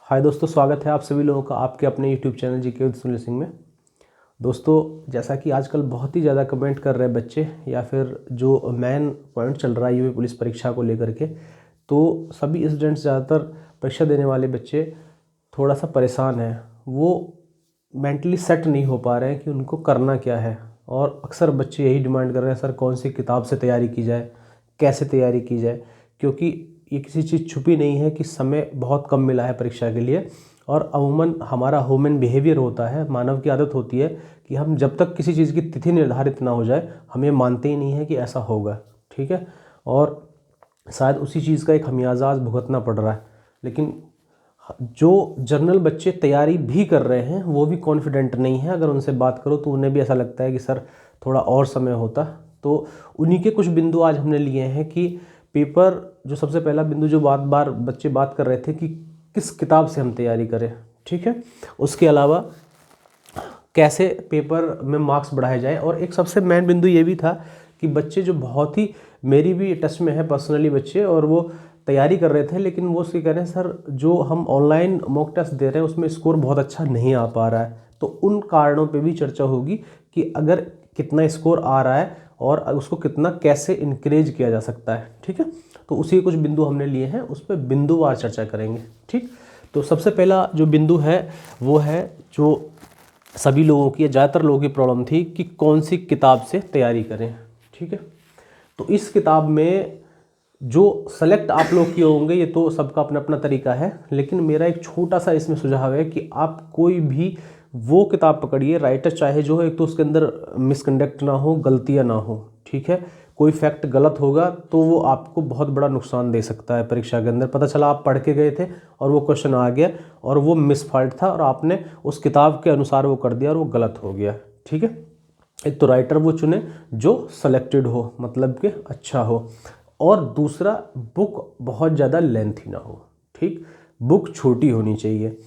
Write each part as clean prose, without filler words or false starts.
हाय दोस्तों, स्वागत है आप सभी लोगों का आपके अपने YouTube channel GK with Sunil Singh में। दोस्तों, जैसा कि आजकल बहुत ही ज़्यादा कमेंट कर रहे हैं बच्चे, या फिर जो मेन पॉइंट चल रहा है यूपी पुलिस परीक्षा को लेकर के, तो सभी स्टूडेंट्स, ज़्यादातर परीक्षा देने वाले बच्चे थोड़ा सा परेशान हैं। वो मेंटली सेट नहीं हो पा रहे हैं कि उनको करना क्या है। और अक्सर बच्चे यही डिमांड कर रहे हैं, सर कौन सी किताब से तैयारी की जाए, कैसे तैयारी की जाए, क्योंकि ये किसी चीज़ छुपी नहीं है कि समय बहुत कम मिला है परीक्षा के लिए। और अमूमन हमारा ह्यूमन बिहेवियर होता है, मानव की आदत होती है कि हम जब तक किसी चीज़ की तिथि निर्धारित ना हो जाए, हम ये मानते ही नहीं है कि ऐसा होगा। ठीक है, और शायद उसी चीज़ का एक खमियाजा आज भुगतना पड़ रहा है। लेकिन जो जनरल बच्चे तैयारी भी कर रहे हैं वो भी कॉन्फिडेंट नहीं है। अगर उनसे बात करो तो उन्हें भी ऐसा लगता है कि सर थोड़ा और समय होता। तो उन्हीं के कुछ बिंदु आज हमने लिए हैं कि पेपर, जो सबसे पहला बिंदु जो बार बच्चे बात कर रहे थे कि किस किताब से हम तैयारी करें। ठीक है, उसके अलावा कैसे पेपर में मार्क्स बढ़ाए जाए। और एक सबसे मेन बिंदु ये भी था कि बच्चे जो बहुत ही, मेरी भी टच में है पर्सनली बच्चे, और वो तैयारी कर रहे थे, लेकिन वो उसके कह रहे हैं सर जो हम ऑनलाइन मॉक टेस्ट दे रहे हैं उसमें स्कोर बहुत अच्छा नहीं आ पा रहा है। तो उन कारणों पे भी चर्चा होगी कि अगर कितना स्कोर आ रहा है और उसको कितना कैसे इनक्रेज किया जा सकता है। ठीक है, तो उसी कुछ बिंदु हमने लिए हैं, उस पर बिंदुवार चर्चा करेंगे। ठीक, तो सबसे पहला जो बिंदु है वो है जो सभी लोगों की, ज़्यादातर लोगों की प्रॉब्लम थी कि कौन सी किताब से तैयारी करें। ठीक है, तो इस किताब में जो सेलेक्ट आप लोग किए होंगे, ये तो सबका अपना अपना तरीका है, लेकिन मेरा एक छोटा सा इसमें सुझाव है कि आप कोई भी वो किताब पकड़िए, राइटर चाहे जो है, एक तो उसके अंदर मिसकंडक्ट ना हो, गलतियाँ ना हो। ठीक है, कोई फैक्ट गलत होगा तो वो आपको बहुत बड़ा नुकसान दे सकता है परीक्षा के अंदर। पता चला आप पढ़ के गए थे और वो क्वेश्चन आ गया और वो मिसफाल्ट था और आपने उस किताब के अनुसार वो कर दिया और वो गलत हो गया। ठीक है, एक तो राइटर वो चुने जो सेलेक्टेड हो, मतलब कि अच्छा हो। और दूसरा, बुक बहुत ज़्यादा लेंथी ना हो। ठीक, बुक छोटी होनी चाहिए,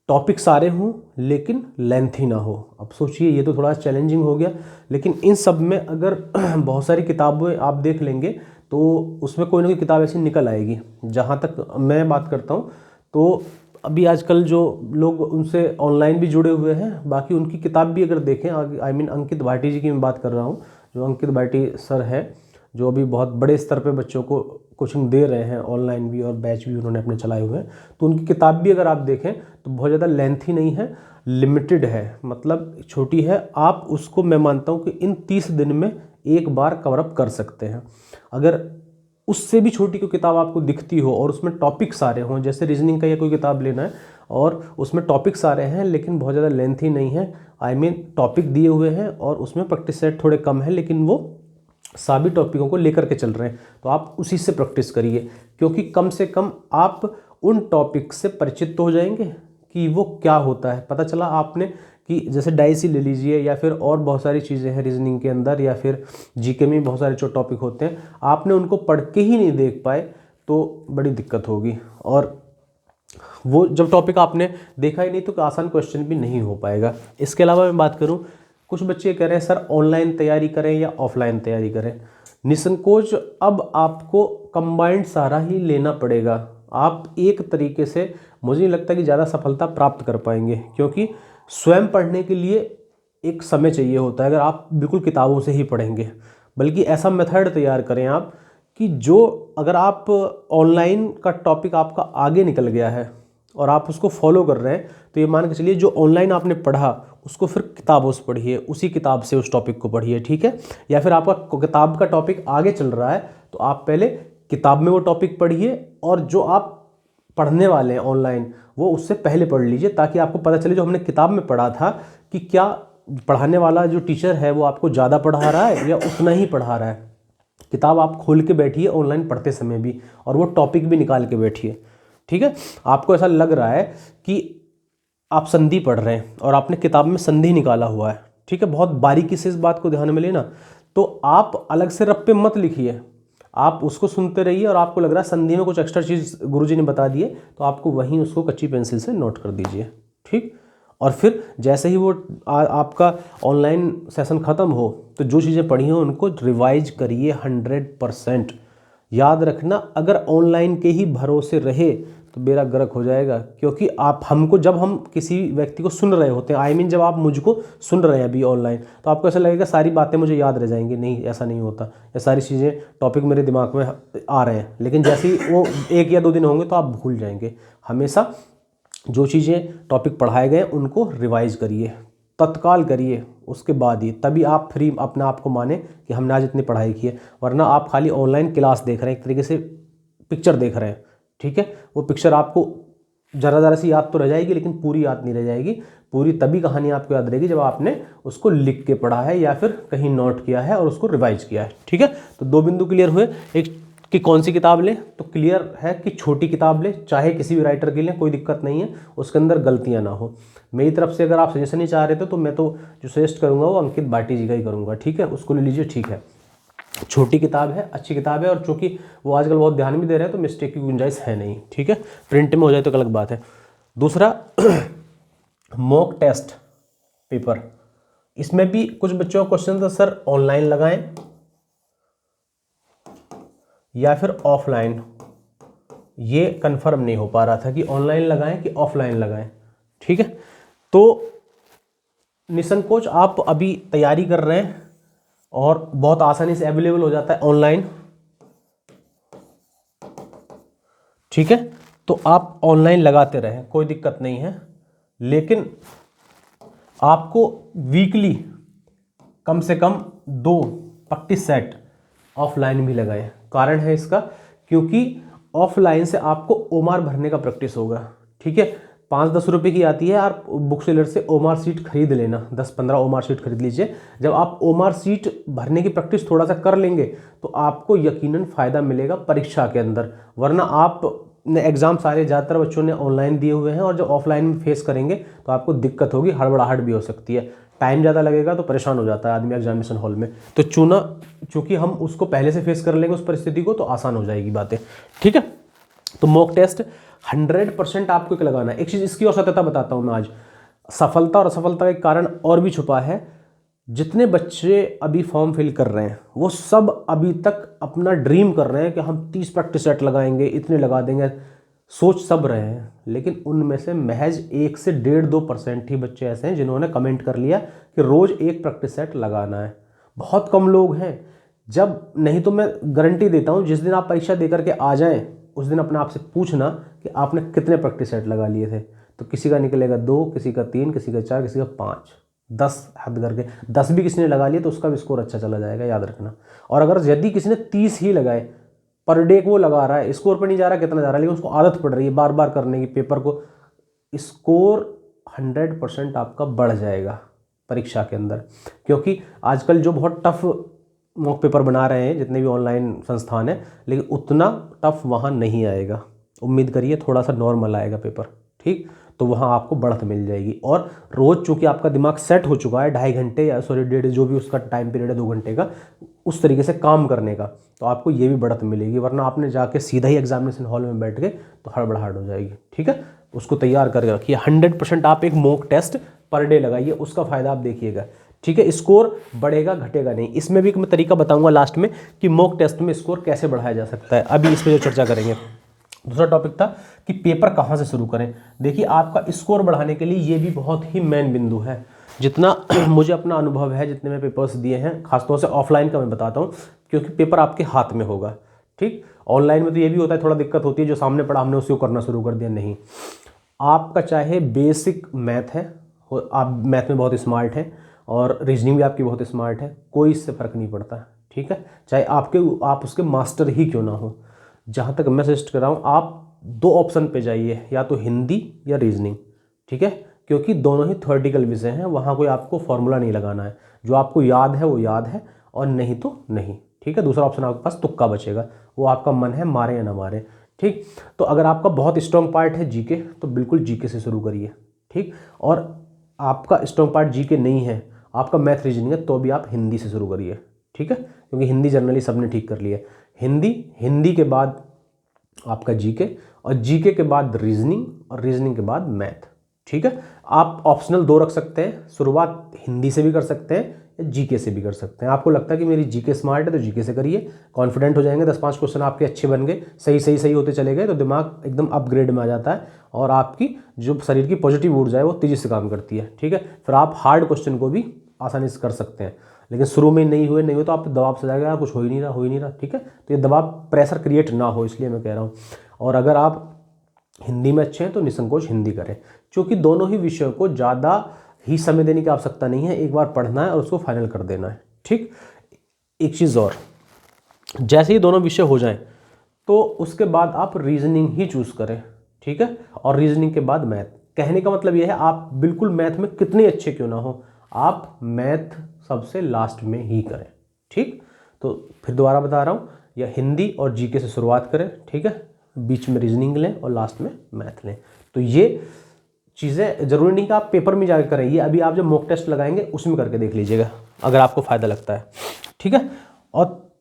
टॉपिक सारे हों लेकिन लेंथी ना हो। अब सोचिए, ये तो थोड़ा चैलेंजिंग हो गया, लेकिन इन सब में अगर बहुत सारी किताबें आप देख लेंगे तो उसमें कोई ना कोई किताब ऐसी निकल आएगी। जहाँ तक मैं बात करता हूँ, तो अभी आजकल जो लोग उनसे ऑनलाइन भी जुड़े हुए हैं, बाकी उनकी किताब भी अगर देखें, आई मीन अंकित भाटी जी की मैं बात कर रहा हूँ, जो अंकित भाटी सर है, जो अभी बहुत बड़े स्तर पे बच्चों को कोचिंग दे रहे हैं, ऑनलाइन भी और बैच भी उन्होंने अपने चलाए हुए हैं। तो उनकी किताब भी अगर आप देखें तो बहुत ज़्यादा लेंथी नहीं है, लिमिटेड है, मतलब छोटी है। आप उसको, मैं मानता हूँ कि इन 30 दिन में एक बार कवर अप कर सकते हैं। अगर उससे भी छोटी कोई किताब आपको दिखती हो और उसमें टॉपिक सारे हों, जैसे रीजनिंग का या कोई किताब लेना है और उसमें टॉपिक सारे हैं लेकिन बहुत ज़्यादा लेंथी नहीं है, आई मीन टॉपिक दिए हुए हैं और उसमें प्रैक्टिस सेट थोड़े कम है, लेकिन वो सभी टॉपिकों को लेकर के चल रहे हैं, तो आप उसी से प्रैक्टिस करिए। क्योंकि कम से कम आप उन टॉपिक से परिचित तो हो जाएंगे कि वो क्या होता है। पता चला आपने कि जैसे डाइस ही ले लीजिए, या फिर और बहुत सारी चीज़ें हैं रीजनिंग के अंदर, या फिर जीके में बहुत सारे जो टॉपिक होते हैं, आपने उनको पढ़ के ही नहीं देख पाए तो बड़ी दिक्कत होगी। और वो जब टॉपिक आपने देखा ही नहीं तो आसान क्वेश्चन भी नहीं हो पाएगा। इसके अलावा मैं बात करूं, कुछ बच्चे कह रहे हैं सर ऑनलाइन तैयारी करें या ऑफलाइन तैयारी करें। निसंकोच अब आपको कंबाइंड सारा ही लेना पड़ेगा। आप एक तरीके से, मुझे नहीं लगता कि ज़्यादा सफलता प्राप्त कर पाएंगे, क्योंकि स्वयं पढ़ने के लिए एक समय चाहिए होता है अगर आप बिल्कुल किताबों से ही पढ़ेंगे। बल्कि ऐसा मेथड तैयार करें आप कि जो, अगर आप ऑनलाइन का टॉपिक आपका आगे निकल गया है और आप उसको फॉलो कर रहे हैं, तो ये मान के चलिए जो ऑनलाइन आपने पढ़ा उसको फिर किताबों से पढ़िए, उसी किताब से उस टॉपिक को पढ़िए। ठीक है, या फिर आपका किताब का टॉपिक आगे चल रहा है तो आप पहले किताब में वो टॉपिक पढ़िए और जो आप पढ़ने वाले हैं ऑनलाइन वो उससे पहले पढ़ लीजिए, ताकि आपको पता चले जो हमने किताब में पढ़ा था कि क्या पढ़ाने वाला जो टीचर है वो आपको ज़्यादा पढ़ा रहा है या उतना ही पढ़ा रहा है। किताब आप खोल के बैठिए ऑनलाइन पढ़ते समय भी, और वो टॉपिक भी निकाल के बैठिए। ठीक है, आपको ऐसा लग रहा है कि आप संधि पढ़ रहे हैं और आपने किताब में संधि निकाला हुआ है, ठीक है, बहुत बारीकी से इस बात को ध्यान में लेना, तो आप अलग से रप्पे मत लिखिए, आप उसको सुनते रहिए और आपको लग रहा है संधि में कुछ एक्स्ट्रा चीज़ गुरुजी ने बता दिए, तो आपको वहीं उसको कच्ची पेंसिल से नोट कर दीजिए। ठीक, और फिर जैसे ही वो आपका ऑनलाइन सेशन ख़त्म हो तो जो चीज़ें पढ़ी हो उनको रिवाइज करिए 100%। याद रखना, अगर ऑनलाइन के ही भरोसे रहे तो बेड़ा गर्क हो जाएगा। क्योंकि जब हम किसी व्यक्ति को सुन रहे होते हैं, जब आप मुझको सुन रहे हैं अभी ऑनलाइन, तो आपको ऐसा लगेगा सारी बातें मुझे याद रह जाएंगी। नहीं, ऐसा नहीं होता। ये सारी चीज़ें, टॉपिक मेरे दिमाग में आ रहे हैं, लेकिन जैसे ही वो 1 या 2 दिन होंगे तो आप भूल जाएंगे। हमेशा जो चीज़ें टॉपिक पढ़ाए गए उनको रिवाइज करिए, तत्काल करिए, उसके बाद ही तभी आप फ्री अपने आप को माने कि हमने आज इतनी पढ़ाई की है। वरना आप खाली ऑनलाइन क्लास देख रहे हैं, एक तरीके से पिक्चर देख रहे हैं, ठीक है। वो पिक्चर आपको ज़रा सी याद तो रह जाएगी, लेकिन पूरी याद नहीं रह जाएगी। पूरी तभी कहानी आपको याद रहेगी जब आपने उसको लिख के पढ़ा है या फिर कहीं नोट किया है और उसको रिवाइज किया है, ठीक है। तो 2 बिंदु क्लियर हुए। एक कि कौन सी किताब लें, तो क्लियर है कि छोटी किताब लें, चाहे किसी भी राइटर की लें, कोई दिक्कत नहीं है, उसके अंदर गलतियां ना हो। मेरी तरफ से अगर आप सजेशन नहीं चाह रहे थे तो मैं तो जो सजेस्ट करूंगा वो अंकित भाटी जी का ही करूंगा, ठीक है। उसको ले लीजिए, ठीक है। छोटी किताब है, अच्छी किताब है, और चूंकि वो आजकल बहुत ध्यान भी दे रहे हैं तो मिस्टेक की गुंजाइश है नहीं, ठीक है। प्रिंट में हो जाए तो अलग बात है। दूसरा मॉक टेस्ट पेपर, इसमें भी कुछ बच्चों का क्वेश्चन था, सर ऑनलाइन लगाएं या फिर ऑफलाइन। ये कंफर्म नहीं हो पा रहा था कि ऑनलाइन लगाएं कि ऑफलाइन लगाएं, ठीक है। तो निसंकोच आप अभी तैयारी कर रहे हैं और बहुत आसानी से अवेलेबल हो जाता है ऑनलाइन, ठीक है। तो आप ऑनलाइन लगाते रहें, कोई दिक्कत नहीं है, लेकिन आपको वीकली कम से कम 2 प्रैक्टिस सेट ऑफलाइन भी लगाएं। कारण है इसका, क्योंकि ऑफलाइन से आपको ओमार भरने का प्रैक्टिस होगा, ठीक है। 5-10 रुपए की आती है, आप बुक सेलर से ओमार सीट खरीद लेना, 10-15 ओमार सीट खरीद लीजिए। जब आप ओमार सीट भरने की प्रैक्टिस थोड़ा सा कर लेंगे तो आपको यकीनन फ़ायदा मिलेगा परीक्षा के अंदर। वरना आप एग्ज़ाम सारे ज़्यादातर बच्चों ने ऑनलाइन दिए हुए हैं, और जब ऑफलाइन में फेस करेंगे तो आपको दिक्कत होगी, हड़बड़ाहट भी हो सकती है, टाइम ज़्यादा लगेगा, तो परेशान हो जाता है आदमी एग्जामिनेशन हॉल में। तो चूँकि हम उसको पहले से फेस कर लेंगे उस परिस्थिति को, तो आसान हो जाएगी बातें, ठीक है। तो मॉक टेस्ट 100% आपको एक लगाना है। एक चीज़ इसकी और सत्यता बताता हूँ मैं आज, सफलता और असफलता का एक कारण और भी छुपा है। जितने बच्चे अभी फॉर्म फिल कर रहे हैं वो सब अभी तक अपना ड्रीम कर रहे हैं कि हम 30 प्रैक्टिस सेट लगाएंगे, इतने लगा देंगे, सोच सब रहे हैं, लेकिन उनमें से महज 1 से 1.5-2% ही बच्चे ऐसे हैं जिन्होंने कमेंट कर लिया कि रोज़ 1 प्रैक्टिस सेट लगाना है। बहुत कम लोग हैं। जब नहीं तो मैं गारंटी देता हूँ, जिस दिन आप परीक्षा दे करके आ जाएं उस दिन अपने आप से पूछना कि आपने कितने प्रैक्टिस सेट लगा लिए थे। तो किसी का निकलेगा 2, किसी का 3, किसी का 4, किसी का 5, 10 हद करके 10 भी किसी ने लगा लिए तो उसका भी स्कोर अच्छा चला जाएगा, याद रखना। और अगर यदि किसी ने 30 ही लगाए, पर डे को वो लगा रहा है, स्कोर पर नहीं जा रहा कितना जा रहा है, लेकिन उसको आदत पड़ रही है बार बार करने की पेपर को, स्कोर 100% आपका बढ़ जाएगा परीक्षा के अंदर। क्योंकि आजकल जो बहुत टफ मॉक पेपर बना रहे हैं जितने भी ऑनलाइन संस्थान हैं, लेकिन उतना टफ वहाँ नहीं आएगा। उम्मीद करिए थोड़ा सा नॉर्मल आएगा पेपर, ठीक। तो वहाँ आपको बढ़त मिल जाएगी। और रोज़ चूँकि आपका दिमाग सेट हो चुका है 2.5 घंटे या 1.5 जो भी उसका टाइम पीरियड है 2 घंटे का, उस तरीके से काम करने का, तो आपको ये भी बढ़त मिलेगी। वरना आपने जाके सीधा ही एग्जामिनेशन हॉल में बैठ गए तो हड़बड़ाहट हो जाएगी, ठीक है। उसको तैयार करके रखिए। 100% आप एक मॉक टेस्ट पर डे लगाइए, उसका फ़ायदा आप देखिएगा, ठीक है। स्कोर बढ़ेगा घटेगा नहीं। इसमें भी एक मैं तरीका बताऊंगा लास्ट में कि मॉक टेस्ट में स्कोर कैसे बढ़ाया जा सकता है। अभी इस पर जो चर्चा करेंगे। दूसरा टॉपिक था कि पेपर कहाँ से शुरू करें। देखिए, आपका स्कोर बढ़ाने के लिए ये भी बहुत ही मेन बिंदु है। जितना मुझे अपना अनुभव है, जितने मैं पेपर्स दिए हैं, खासतौर से ऑफलाइन का मैं बताता हूँ, क्योंकि पेपर आपके हाथ में होगा, ठीक। ऑनलाइन में तो ये भी होता है, थोड़ा दिक्कत होती है, जो सामने पड़ा हमने उसको करना शुरू कर दिया। नहीं, आपका चाहे बेसिक मैथ है, आप मैथ में बहुत स्मार्ट हैं और रीजनिंग भी आपकी बहुत स्मार्ट है, कोई इससे फ़र्क नहीं पड़ता, ठीक है। चाहे आप उसके मास्टर ही क्यों ना हो। जहाँ तक मैं सजेस्ट कर रहा हूँ, आप 2 ऑप्शन पे जाइए, या तो हिंदी या रीजनिंग, ठीक है। क्योंकि दोनों ही थ्योरेटिकल विषय हैं, वहाँ कोई आपको फॉर्मूला नहीं लगाना है। जो आपको याद है वो याद है, और नहीं तो नहीं, ठीक है। दूसरा ऑप्शन आपके पास तुक्का बचेगा, वो आपका मन है, मारे या ना मारे, ठीक। तो अगर आपका बहुत स्ट्रॉन्ग पार्ट है जीके, तो बिल्कुल जीके से शुरू करिए, ठीक। और आपका स्ट्रॉन्ग पार्ट जीके नहीं है, आपका मैथ रीजनिंग है, तो भी आप हिंदी से शुरू करिए, ठीक है। क्योंकि हिंदी जनरली सबने ठीक कर लिया है। हिंदी के बाद आपका जीके, और जीके के बाद रीजनिंग, और रीजनिंग के बाद मैथ, ठीक है। आप ऑप्शनल 2 रख सकते हैं, शुरुआत हिंदी से भी कर सकते हैं या जीके से भी कर सकते हैं। आपको लगता है कि मेरी जीके स्मार्ट है तो जीके से करिए, कॉन्फिडेंट हो जाएंगे, 10-5 क्वेश्चन आपके अच्छे बन गए, सही होते चले गए तो दिमाग एकदम अपग्रेड में आ जाता है और आपकी जो शरीर की पॉजिटिव ऊर्जा है वो तेज़ी से काम करती है। ठीक है, फिर आप हार्ड क्वेश्चन को भी आसानी से कर सकते हैं। लेकिन शुरू में नहीं हुए तो आप दबाव से जाएगा, कुछ हो ही नहीं रहा। ठीक है, तो ये दबाव प्रेशर क्रिएट ना हो इसलिए मैं कह रहा हूँ। और अगर आप हिंदी में अच्छे हैं तो निसंकोच हिंदी करें, क्योंकि दोनों ही विषयों को ज़्यादा ही समय देने की आवश्यकता नहीं है, एक बार पढ़ना है और उसको फाइनल कर देना है। ठीक, एक चीज़ और, जैसे ही दोनों विषय हो जाएं तो उसके बाद आप रीजनिंग ही चूज़ करें। ठीक है, और रीजनिंग के बाद मैथ। कहने का मतलब यह है आप बिल्कुल मैथ में कितने अच्छे क्यों ना हो, आप मैथ सबसे लास्ट में ही करें। ठीक, तो फिर दोबारा बता रहा हूँ, या हिंदी और जीके से शुरुआत करें। ठीक है, बीच में रीजनिंग लें और लास्ट में मैथ लें। तो ये चीज़ें ज़रूरी नहीं कि आप पेपर में जाकर करें, ये अभी आप जब मॉक टेस्ट लगाएंगे उसमें करके देख लीजिएगा अगर आपको फ़ायदा लगता है। ठीक है, और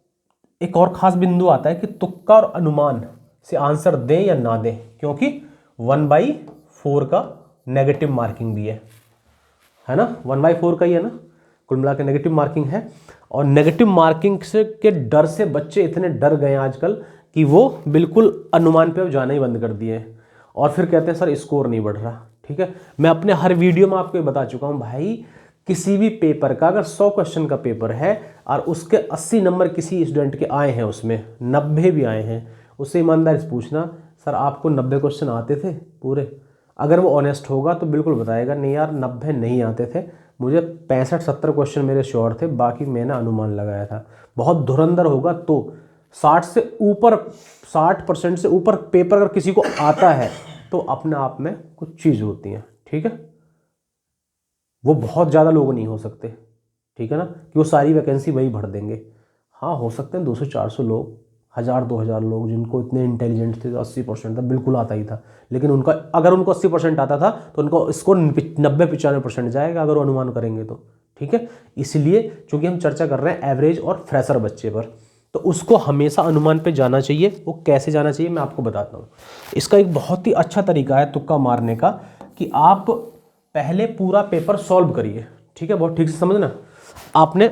एक और ख़ास बिंदु आता है कि तुक्का और अनुमान से आंसर दें या ना दें, क्योंकि 1/4 का नेगेटिव मार्किंग भी है ना, 1/4 का ही है ना, कुल मिला के नेगेटिव मार्किंग है। और नेगेटिव मार्किंग से के डर से बच्चे इतने डर गए आजकल कि वो बिल्कुल अनुमान पे जाना ही बंद कर दिए हैं और फिर कहते हैं सर स्कोर नहीं बढ़ रहा। ठीक है, मैं अपने हर वीडियो में आपको ये बता चुका हूँ भाई, किसी भी पेपर का अगर 100 क्वेश्चन का पेपर है और उसके 80 नंबर किसी स्टूडेंट के आए हैं, उसमें 90 भी आए हैं, उससे ईमानदारी से पूछना सर आपको 90 क्वेश्चन आते थे पूरे? अगर वो ऑनेस्ट होगा तो बिल्कुल बताएगा नहीं यार 90 नहीं आते थे, मुझे 65-70 क्वेश्चन मेरे श्योर थे, बाकी मैंने अनुमान लगाया था। बहुत धुरंधर होगा तो 60% से ऊपर पेपर अगर किसी को आता है तो अपने आप में कुछ चीज़ होती है। ठीक है, वो बहुत ज़्यादा लोग नहीं हो सकते। ठीक है ना, कि वो सारी वैकेंसी वही भर देंगे। हाँ, हो सकते हैं 200-400 लोग, 1000-2000 लोग जिनको इतने इंटेलिजेंट थे तो 80% था, बिल्कुल आता ही था। लेकिन उनका अगर उनको 80% आता था तो उनको स्कोर 90-95% जाएगा अगर वो अनुमान करेंगे तो। ठीक है, इसलिए चूंकि हम चर्चा कर रहे हैं एवरेज और फ्रेशर बच्चे पर, तो उसको हमेशा अनुमान पे जाना चाहिए। वो कैसे जाना चाहिए मैं आपको बताता हूँ। इसका एक बहुत ही अच्छा तरीका है तुक्का मारने का, कि आप पहले पूरा पेपर सॉल्व करिए। ठीक है, बहुत ठीक से समझना। आपने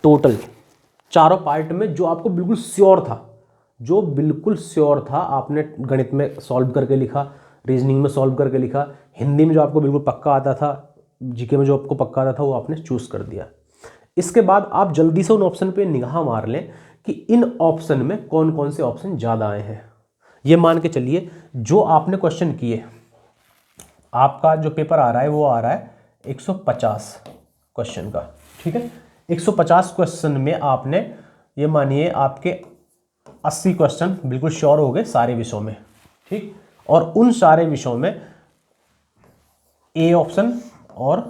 टोटल चारों पार्ट में जो आपको बिल्कुल श्योर था, आपने गणित में सॉल्व करके लिखा, रीजनिंग में सॉल्व करके लिखा, हिंदी में जो आपको बिल्कुल पक्का आता था, जीके में जो आपको पक्का आता था, वो आपने चूज कर दिया। इसके बाद आप जल्दी से उन ऑप्शन पे निगाह मार लें कि इन ऑप्शन में कौन कौन से ऑप्शन ज़्यादा आए हैं। ये मान के चलिए जो आपने क्वेश्चन किए, आपका जो पेपर आ रहा है वो आ रहा है 150 क्वेश्चन का। ठीक है, 150 क्वेश्चन में आपने ये मानिए आपके 80 क्वेश्चन बिल्कुल श्योर हो गए सारे विषयों में। ठीक, और उन सारे विषयों में ए ऑप्शन और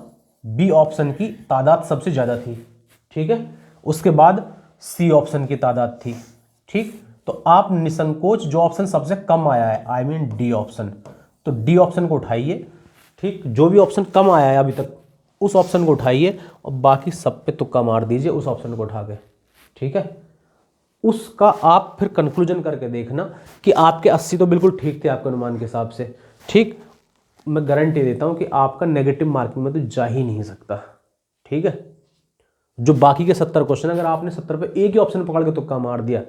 बी ऑप्शन की तादाद सबसे ज़्यादा थी। ठीक है, उसके बाद सी ऑप्शन की तादाद थी। ठीक, तो आप निसंकोच जो ऑप्शन सबसे कम आया है, आई मीन डी ऑप्शन, तो डी ऑप्शन को उठाइए। ठीक, जो भी ऑप्शन कम आया है अभी तक उस ऑप्शन को उठाइए और बाकी सब पे तुक्का मार दीजिए उस ऑप्शन को उठा के। ठीक है, उसका आप फिर कंक्लूजन करके देखना कि आपके 80 तो बिल्कुल ठीक थे आपके अनुमान के हिसाब से। ठीक, मैं गारंटी देता हूं कि आपका नेगेटिव मार्किंग में तो जा ही नहीं सकता। ठीक है, जो बाकी के 70 क्वेश्चन, अगर आपने 70 पे एक ही ऑप्शन पकड़ के तुक्का मार दिया,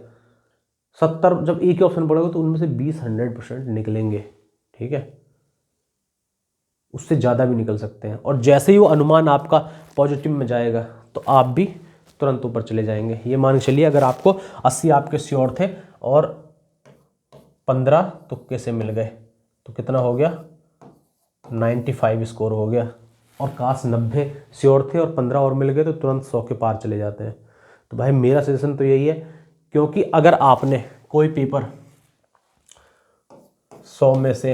70 जब एक ही ऑप्शन पड़ेगा तो उनमें से 20-100% निकलेंगे। ठीक है, उससे ज़्यादा भी निकल सकते हैं। और जैसे ही वो अनुमान आपका पॉजिटिव में जाएगा तो आप भी तुरंत ऊपर चले जाएंगे। ये मान के चलिए अगर आपको 80 आपके श्योर थे और 15 तुक्के से मिल गए तो कितना हो गया, 95 स्कोर हो गया। और काश 90 श्योर थे और 15 और मिल गए तो तुरंत 100 के पार चले जाते हैं। तो भाई मेरा सजेशन तो यही है, क्योंकि अगर आपने कोई पेपर 100 में से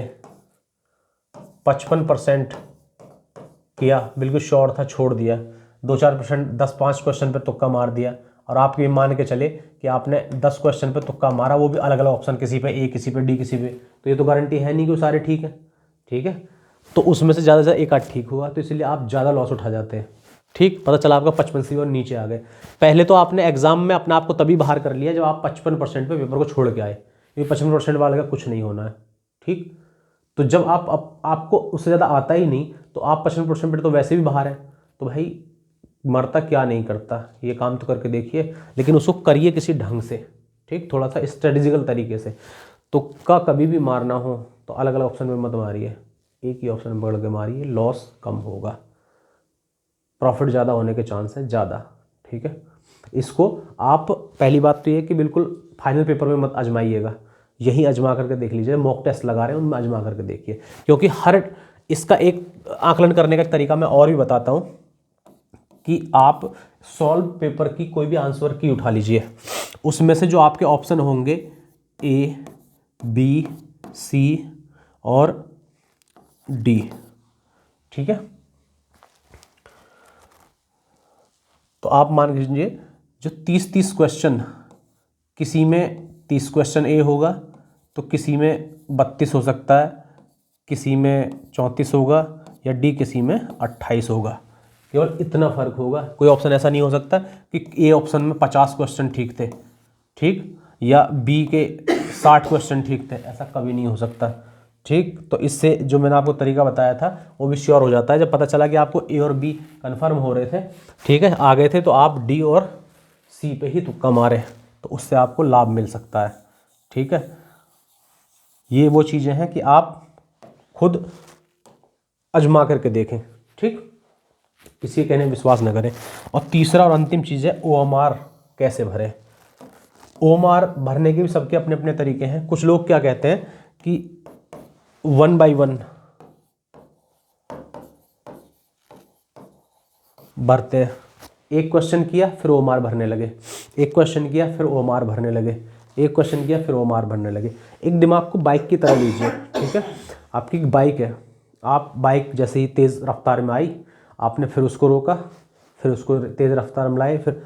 55% किया, बिल्कुल श्योर था, छोड़ दिया, 2-4% 10-5 क्वेश्चन पे तुक्का मार दिया, और आप ये मान के चले कि आपने 10 क्वेश्चन पे तुक्का मारा, वो भी अलग अलग ऑप्शन, किसी पे ए, किसी पे डी, किसी पे, तो ये तो गारंटी है नहीं कि वो सारे ठीक है। ठीक है, तो उसमें से ज़्यादा से ज़्यादा एक आध ठीक हुआ, तो इसलिए आप ज़्यादा लॉस उठा जाते हैं। ठीक, पता चला आपका 55 से और नीचे आ गए। पहले तो आपने एग्जाम में अपने आप को तभी बाहर कर लिया जब आप 55% पे पेपर को छोड़ के आए, क्योंकि 55% वाले का कुछ नहीं होना है। ठीक, तो जब आपको उससे ज़्यादा आता ही नहीं तो आप 55% पे तो वैसे भी बाहर है। तो भाई मरता क्या नहीं करता, ये काम तो करके देखिए, लेकिन उसको करिए किसी ढंग से, ठीक, थोड़ा सा स्ट्रेटेजिकल तरीके से। तुक्का कभी भी मारना हो तो अलग अलग ऑप्शन में मत मारिए, एक ही ऑप्शन में पकड़ के मारिए, लॉस कम होगा, प्रॉफिट ज़्यादा होने के चांस है ज़्यादा, ठीक है। इसको आप, पहली बात तो ये कि बिल्कुल फाइनल पेपर में मत आजमाइएगा, यही आजमा करके देख लीजिए, मॉक टेस्ट लगा रहे हैं उनमें आजमा करके देखिए, क्योंकि हर इसका एक आकलन करने का तरीका मैं और भी बताता हूँ कि आप सॉल्व पेपर की कोई भी आंसर की उठा लीजिए, उसमें से जो आपके ऑप्शन होंगे ए, बी, सी और डी, ठीक है। तो आप मान लीजिए जो 30-30 क्वेश्चन, किसी में 30 क्वेश्चन ए होगा तो किसी में 32 हो सकता है, किसी में 34 होगा, या डी किसी में 28 होगा, केवल इतना फ़र्क होगा। कोई ऑप्शन ऐसा नहीं हो सकता कि ए ऑप्शन में 50 क्वेश्चन ठीक थे, ठीक, या बी के 60 क्वेश्चन ठीक थे, ऐसा कभी नहीं हो सकता, ठीक। तो इससे जो मैंने आपको तरीका बताया था वो भी श्योर हो जाता है, जब पता चला कि आपको ए और बी कंफर्म हो रहे थे, ठीक है, आ गए थे, तो आप डी और सी पे ही तुक्का मारे, तो उससे आपको लाभ मिल सकता है, ठीक है। ये वो चीज़ें हैं कि आप खुद आजमा करके देखें, ठीक, किसी के कहने विश्वास न करें। और तीसरा और अंतिम चीज़ है OMR कैसे भरें। OMR भरने के भी सबके अपने अपने तरीके हैं। कुछ लोग क्या कहते हैं कि 1 by 1 भरते हैं, एक क्वेश्चन किया फिर OMR भरने लगे, एक क्वेश्चन किया फिर OMR भरने लगे, एक क्वेश्चन किया फिर OMR भरने लगे। एक दिमाग को बाइक की तरह लीजिए, ठीक है, आपकी एक बाइक है, आप बाइक जैसे ही तेज़ रफ्तार में आई, आपने फिर उसको रोका, फिर उसको तेज़ रफ्तार में लाए, फिर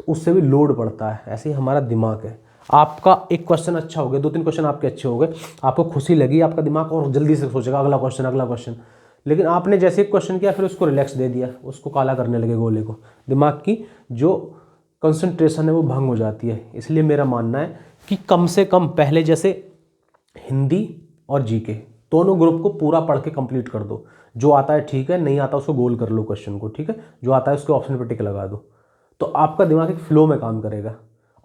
उससे भी लोड बढ़ता है, ऐसे ही हमारा दिमाग है। आपका एक क्वेश्चन अच्छा हो गया, 2-3 क्वेश्चन आपके अच्छे हो गए, आपको खुशी लगी, आपका दिमाग और जल्दी से सोचेगा अगला क्वेश्चन अगला क्वेश्चन, लेकिन आपने जैसे एक क्वेश्चन किया फिर उसको रिलैक्स दे दिया, उसको काला करने लगे गोले को, दिमाग की जो कंसंट्रेशन है वो भंग हो जाती है। इसलिए मेरा मानना है कि कम से कम पहले जैसे हिंदी और जीके दोनों ग्रुप को पूरा पढ़ के कंप्लीट कर दो, जो आता है ठीक है, नहीं आता उसको गोल कर लो क्वेश्चन को, ठीक है, जो आता है उसके ऑप्शन पर टिक लगा दो, तो आपका दिमाग एक फ्लो में काम करेगा।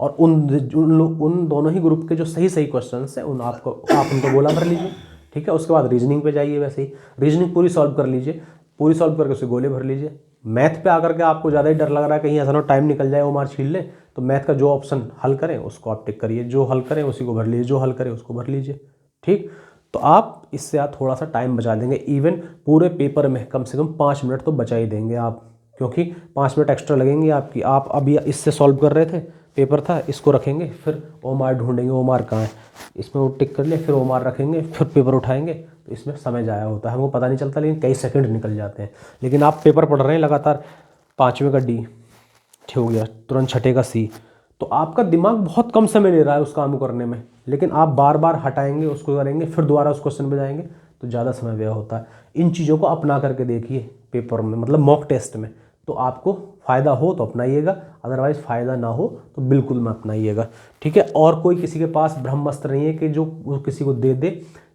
और उन दोनों ही ग्रुप के जो सही सही क्वेश्चन हैं आप उनको गोला भर लीजिए, ठीक है। उसके बाद रीजनिंग पे जाइए, वैसे ही रीजनिंग पूरी सॉल्व कर लीजिए, पूरी सॉल्व करके उसे गोले भर लीजिए। मैथ पे आकर के आपको ज़्यादा ही डर लग रहा है कहीं ऐसा ना टाइम निकल जाए, वो मार छीन ले, तो मैथ का जो ऑप्शन हल करें उसको आप टिक करिए, जो हल करें उसी को भर लीजिए, जो हल करें उसको भर लीजिए, ठीक। तो आप इससे आप थोड़ा सा टाइम बचा देंगे, इवन पूरे पेपर में कम से कम 5 मिनट तो बचा ही देंगे आप, क्योंकि 5 मिनट एक्स्ट्रा लगेंगे आपकी। आप अभी इससे सॉल्व कर रहे थे, पेपर था, इसको रखेंगे, फिर OMR ढूंढेंगे, OMR कहाँ है, इसमें वो टिक कर ले, फिर OMR रखेंगे, फिर पेपर उठाएंगे, तो इसमें समय ज़ाया होता है, हमको पता नहीं चलता, लेकिन कई सेकंड निकल जाते हैं। लेकिन आप पेपर पढ़ रहे हैं लगातार, 5वें का D ठीक हो गया, तुरंत 6ठे का C, तो आपका दिमाग बहुत कम समय ले रहा है उस काम को करने में, लेकिन आप बार बार हटाएंगे, उसको करेंगे, फिर दोबारा उस क्वेश्चन पे जाएंगे, तो ज़्यादा समय व्यय होता है। इन चीज़ों को अपना करके देखिए पेपर में, मतलब मॉक टेस्ट में, तो आपको फ़ायदा हो तो अपनाइएगा, अदरवाइज़ फ़ायदा ना हो तो बिल्कुल मत अपनाइएगा, ठीक है। और कोई किसी के पास ब्रह्मास्त्र नहीं है कि जो वो किसी को दे दे,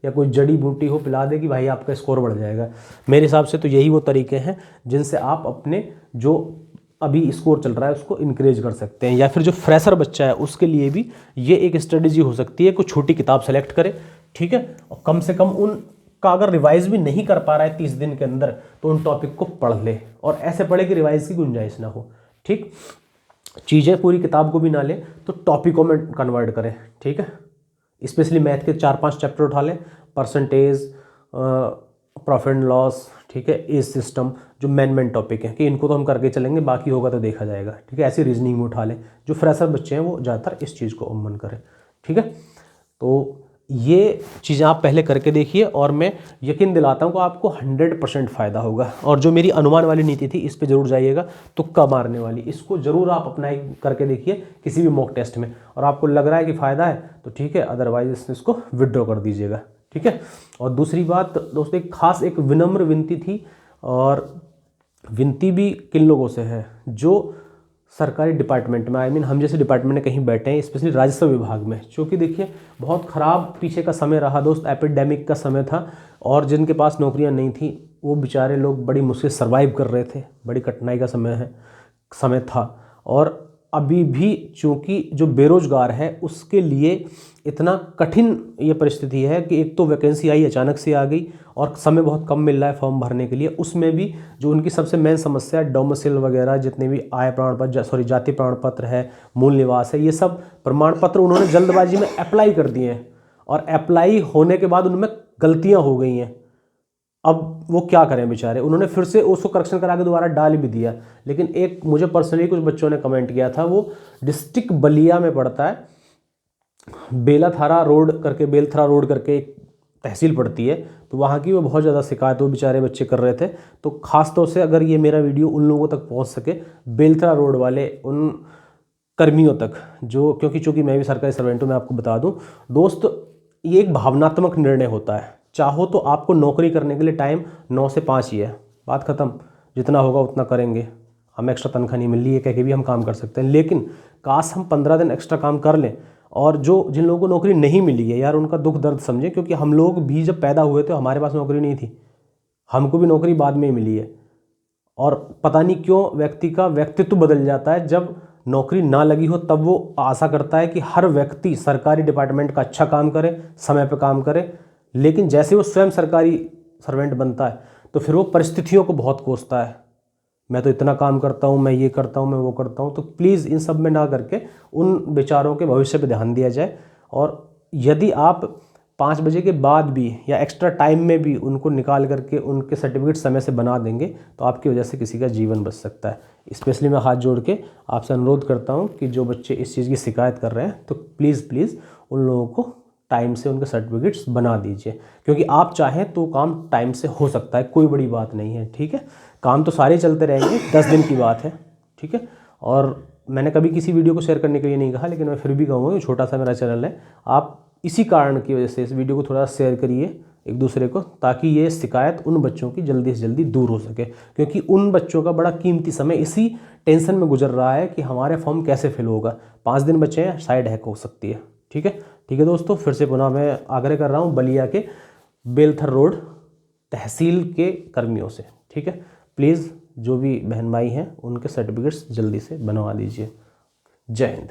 या कोई जड़ी बूटी हो पिला दे कि भाई आपका स्कोर बढ़ जाएगा। मेरे हिसाब से तो यही वो तरीके हैं जिनसे आप अपने जो अभी स्कोर चल रहा है उसको इंक्रीज कर सकते हैं। या फिर जो फ्रेशर बच्चा है उसके लिए भी ये एक स्ट्रेटेजी हो सकती है, कुछ छोटी किताब सेलेक्ट करे, ठीक है, और कम से कम उन का अगर रिवाइज भी नहीं कर पा रहा है 30 दिन के अंदर, तो उन टॉपिक को पढ़ ले, और ऐसे पढ़े कि रिवाइज की गुंजाइश ना हो, ठीक। चीज़ें पूरी किताब को भी ना ले तो टॉपिकों में कन्वर्ट करें, ठीक है। स्पेशली मैथ के 4-5 चैप्टर उठा लें, परसेंटेज, प्रॉफिट एंड लॉस, ठीक है, एज सिस्टम, जो मेन टॉपिक हैं कि इनको तो हम करके चलेंगे, बाकी होगा तो देखा जाएगा, ठीक है। ऐसी रीजनिंग में उठा लें, जो फ्रेशर बच्चे हैं वो ज़्यादातर इस चीज़ को अमन करें, ठीक है। तो ये चीज़ें आप पहले करके देखिए, और मैं यकीन दिलाता हूँ कि आपको 100% फ़ायदा होगा। और जो मेरी अनुमान वाली नीति थी इस पे ज़रूर जाइएगा, तुक्का मारने वाली, इसको ज़रूर आप अप्लाई करके देखिए किसी भी मॉक टेस्ट में, और आपको लग रहा है कि फ़ायदा है तो ठीक है, अदरवाइज इसको विड्रॉ कर दीजिएगा, ठीक है। और दूसरी बात दोस्तों, एक विनम्र विनती थी, और विनती भी किन लोगों से है, जो सरकारी डिपार्टमेंट में, हम जैसे डिपार्टमेंट में कहीं बैठे हैं, स्पेशली राजस्व विभाग में, क्योंकि देखिए बहुत ख़राब पीछे का समय रहा दोस्त, एपिडेमिक का समय था, और जिनके पास नौकरियां नहीं थी वो बेचारे लोग बड़ी मुश्किल सर्वाइव कर रहे थे, बड़ी कठिनाई का समय है, समय था। और अभी भी चूँकि जो बेरोज़गार है उसके लिए इतना कठिन ये परिस्थिति है कि एक तो वैकेंसी आई अचानक से आ गई और समय बहुत कम मिल रहा है फॉर्म भरने के लिए। उसमें भी जो उनकी सबसे मेन समस्या है डोमिसाइल वगैरह, जितने भी आय प्रमाण पत्र जाति प्रमाण पत्र है, मूल निवास है, ये सब प्रमाण पत्र उन्होंने जल्दबाजी में अप्लाई कर दिए हैं और अप्लाई होने के बाद उनमें गलतियाँ हो गई हैं। अब वो क्या करें बेचारे, उन्होंने फिर से उसको करेक्शन करा के दोबारा डाल भी दिया। लेकिन एक मुझे पर्सनली कुछ बच्चों ने कमेंट किया था, वो डिस्ट्रिक्ट बलिया में पड़ता है, बेलथरा रोड करके एक तहसील पड़ती है, तो वहाँ की वो बहुत ज़्यादा शिकायत वो बेचारे बच्चे कर रहे थे। तो ख़ास तौर से अगर ये मेरा वीडियो उन लोगों तक पहुँच सके, बेलथरा रोड वाले उन कर्मियों तक जो, क्योंकि चूँकि मैं भी सरकारी सर्वेंट हूँ, मैं आपको बता दूँ दोस्त, ये एक भावनात्मक निर्णय होता है। चाहो तो आपको नौकरी करने के लिए टाइम 9 से 5 ही है, बात ख़त्म, जितना होगा उतना करेंगे, हमें एक्स्ट्रा तनख्वाह नहीं मिल रही है कह के भी हम काम कर सकते हैं। लेकिन काश हम 15 दिन एक्स्ट्रा काम कर लें। और जिन लोगों को नौकरी नहीं मिली है यार, उनका दुख दर्द समझें, क्योंकि हम लोग भी जब पैदा हुए थे हमारे पास नौकरी नहीं थी, हमको भी नौकरी बाद में ही मिली है। और पता नहीं क्यों व्यक्ति का व्यक्तित्व बदल जाता है, जब नौकरी ना लगी हो तब वो आशा करता है कि हर व्यक्ति सरकारी डिपार्टमेंट का अच्छा काम करे, समय पर काम करे। लेकिन जैसे वो स्वयं सरकारी सर्वेंट बनता है तो फिर वो परिस्थितियों को बहुत कोसता है, मैं तो इतना काम करता हूँ, मैं ये करता हूँ, मैं वो करता हूँ। तो प्लीज़ इन सब में ना करके उन बेचारों के भविष्य पे ध्यान दिया जाए। और यदि आप 5 बजे के बाद भी या एक्स्ट्रा टाइम में भी उनको निकाल करके उनके सर्टिफिकेट समय से बना देंगे तो आपकी वजह से किसी का जीवन बच सकता है। स्पेशली मैं हाथ जोड़ के आपसे अनुरोध करता हूँ कि जो बच्चे इस चीज़ की शिकायत कर रहे हैं तो प्लीज़ उन लोगों को टाइम से उनके सर्टिफिकेट्स बना दीजिए, क्योंकि आप चाहें तो काम टाइम से हो सकता है, कोई बड़ी बात नहीं है। ठीक है, काम तो सारे चलते रहेंगे, 10 दिन की बात है। ठीक है, और मैंने कभी किसी वीडियो को शेयर करने के लिए नहीं कहा, लेकिन मैं फिर भी कहूँगा कि छोटा सा मेरा चैनल है, आप इसी कारण की वजह से इस वीडियो को थोड़ा शेयर करिए एक दूसरे को, ताकि ये शिकायत उन बच्चों की जल्दी से जल्दी दूर हो सके। क्योंकि उन बच्चों का बड़ा कीमती समय इसी टेंशन में गुजर रहा है कि हमारे फॉर्म कैसे फिल होगा। 5 दिन बचे हैं, साइड हैक हो सकती है। ठीक है दोस्तों, फिर से पुनः मैं आग्रह कर रहा हूँ बलिया के बेलथर रोड तहसील के कर्मियों से, ठीक है, प्लीज़ जो भी बहन भाई हैं उनके सर्टिफिकेट्स जल्दी से बनवा दीजिए। जय हिंद।